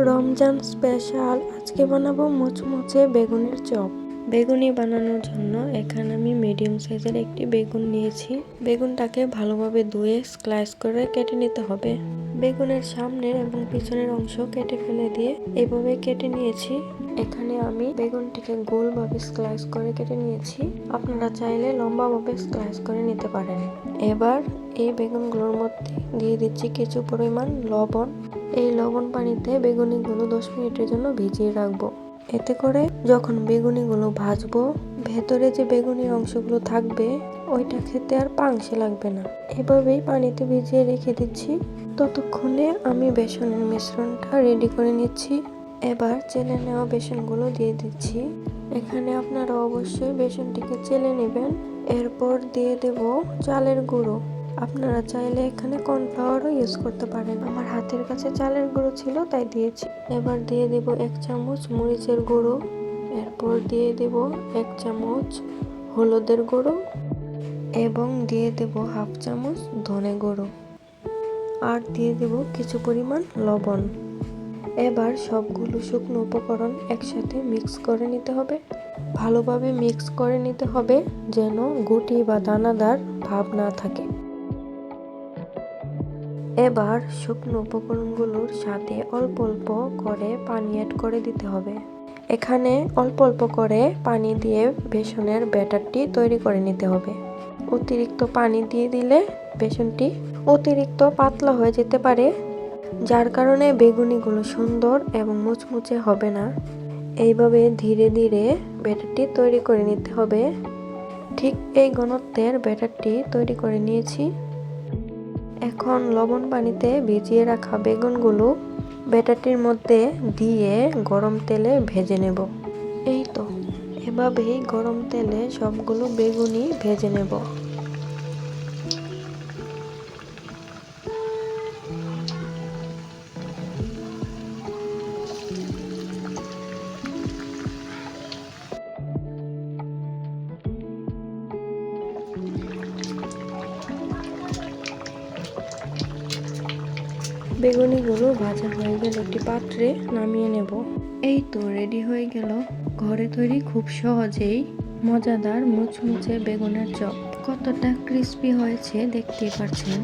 Ramzan special আজকে বানাবো মুচমুচে বেগুনের চপ। বেগুনি বানানোর জন্য এখানে আমি মিডিয়াম সাইজের একটি বেগুন নিয়েছি। বেগুনটাকে ভালোভাবে ধুয়ে স্লাইস করে কেটে নিতে হবে। বেগুনের সামনের এবং পিছনের অংশ কেটে ফেলে দিয়ে এভাবে কেটে নিয়েছি। এখানে আমি বেগুনটিকে গোলভাবে স্লাইস করে কেটে নিয়েছি। আপনারা চাইলে লম্বাভাবে স্লাইস করে নিতে পারেন। এবার এই বেগুনগুলোর মধ্যে দিয়ে দিচ্ছি কিছু পরিমাণ লবণ। এই লবণ পানিতে বেগুনিগুলো 10 মিনিটের জন্য ভিজিয়ে রাখবো। এতে করে যখন বেগুনিগুলো ভাজবো, ভেতরে যে বেগুনির অংশগুলো থাকবে ওইটা খেতে আর পাংশে লাগবে না। এভাবেই পানিতে ভিজিয়ে রেখে দিচ্ছি। ততক্ষণে আমি বেসনের মিশ্রণটা রেডি করে নিচ্ছি। এবার চেলে নেওয়া বেসনগুলো দিয়ে দিচ্ছি। এখানে আপনারা অবশ্যই বেসনটিকে চেলে নেবেন। এরপর দিয়ে দেব চালের গুঁড়ো। আপনারা চাইলে এখানে কর্নফ্লাওয়ারও ইউজ করতে পারেন। আমার হাতের কাছে চালের গুঁড়ো ছিল তাই দিয়েছি। এবার দিয়ে দেব 1 চামচ মরিচের গুঁড়ো। এরপর দিয়ে দেব 1 চামচ হলুদের গুঁড়ো এবং দিয়ে দেব 1/2 চামচ ধনে গুঁড়ো আর দিয়ে দেব কিছু পরিমাণ লবণ। এবার সবগুলো শুকনো উপকরণ একসাথে মিক্স করে নিতে হবে। ভালোভাবে মিক্স করে নিতে হবে যেন গুটি বা দানাদার ভাব না থাকে। এবার শুকনো উপকরণগুলোর সাথে অল্প অল্প করে পানি অ্যাড করে দিতে হবে। এখানে অল্প অল্প করে পানি দিয়ে বেসনের ব্যাটারটি তৈরি করে নিতে হবে। অতিরিক্ত পানি দিয়ে দিলে বেসনটি অতিরিক্ত পাতলা হয়ে যেতে পারে, যার কারণে বেগুনিগুলো সুন্দর এবং মুচমুচে হবে না। এইভাবে ধীরে ধীরে ব্যাটারটি তৈরি করে নিতে হবে। ঠিক এই ঘনত্বের ব্যাটারটি তৈরি করে নিয়েছি। এখন লবণ পানিতে ভিজিয়ে রাখা বেগুনগুলো ব্যাটারটির মধ্যে দিয়ে গরম তেলে ভেজে নেব। এই তো এভাবেই গরম তেলে সবগুলো বেগুনি ভেজে নেব। বেগুনিগুলো ভাজা হয়ে গেলে একটি পাত্রে নামিয়ে নেব। এই তো রেডি হয়ে গেল ঘরে তৈরি খুব সহজেই মজাদার মুচমুচে বেগুনের চপ। কতটা ক্রিস্পি হয়েছে দেখতেই পাচ্ছেন।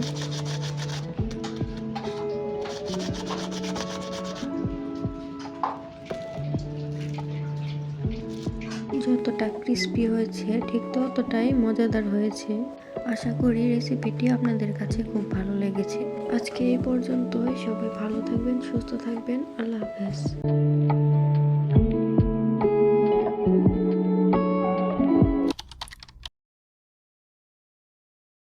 যতটা ক্রিস্পি হয়েছে ঠিক ততটাই মজাদার হয়েছে। আশা করি রেসিপিটি আপনাদের কাছে খুব ভালো লেগেছে। আজকে এই পর্যন্তই। সবাই ভালো থাকবেন, সুস্থ থাকবেন। আল্লাহ হাফেজ।